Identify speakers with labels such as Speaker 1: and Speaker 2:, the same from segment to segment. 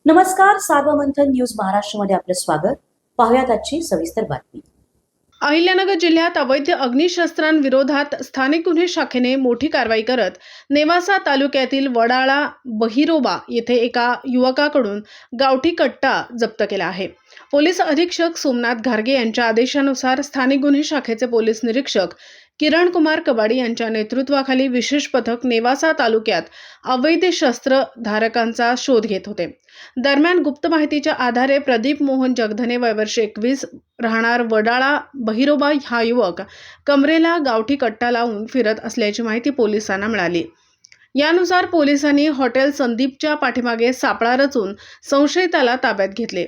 Speaker 1: नमस्कार, सार्वमंथन न्यूज महाराष्ट्रमध्ये आपलं स्वागत. पाहुयात आजची सविस्तर बातमी.
Speaker 2: अहिल्यानगर जिल्ह्यात अवैध अग्निशस्त्रांविरोधात स्थानिक गुन्हे शाखेने मोठी कारवाई करत नेवासा तालुक्यातील वडाळा बहिरोबा येथे एका युवकाकडून गावठी कट्टा जप्त केला आहे. पोलीस अधीक्षक सोमनाथ घारगे यांच्या आदेशानुसार स्थानिक गुन्हे शाखेचे पोलीस निरीक्षक किरण कुमार कबाडी यांच्या नेतृत्वाखाली विशेष पथक नेवासा तालुक्यात अवैध शस्त्र धारकांचा शोध घेत होते. दरम्यान गुप्त माहितीच्या आधारे प्रदीप मोहन जगधने वय वर्ष 21 राहणार वडाळा बहिरोबा हा युवक कमरेला गावठी कट्टा लावून फिरत असल्याची माहिती पोलिसांना मिळाली. यानुसार पोलिसांनी हॉटेल संदीपच्या पाठीमागे सापळा रचून संशयिताला ताब्यात घेतले.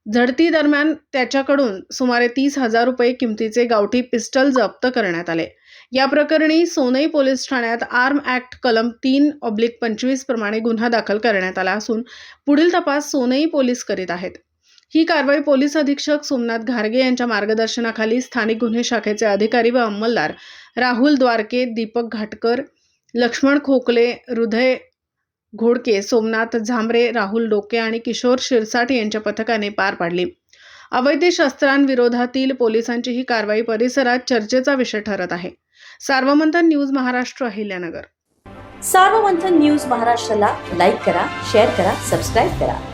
Speaker 2: झडती दरम्यान त्याच्याकडून सुमारे 30,000 रुपये किमतीचे गावठी पिस्टल जप्त करण्यात आले. या प्रकरणी सोनई पोलीस ठाण्यात आर्म ॲक्ट कलम 3/25 प्रमाणे गुन्हा दाखल करण्यात आला असून पुढील तपास सोनई पोलीस करीत आहेत. ही कारवाई पोलीस अधीक्षक सोमनाथ घारगे यांच्या मार्गदर्शनाखाली स्थानिक गुन्हे शाखेचे अधिकारी व अंमलदार राहुल द्वारके, दीपक घाटकर, लक्ष्मण खोकले, हृदय घोडके, सोमनाथ झांबरे, राहुल डोके आणि किशोर शिरसाट यांच्या पथकाने पार पाडली. अवैध शस्त्रांविरोधातील पोलिसांची ही कारवाई परिसरात चर्चेचा विषय ठरत आहे. सार्वमंथन न्यूज महाराष्ट्र, अहिल्यानगर.
Speaker 1: सार्वमंथन न्यूज महाराष्ट्राला लाईक करा, शेअर करा, सबस्क्राईब करा.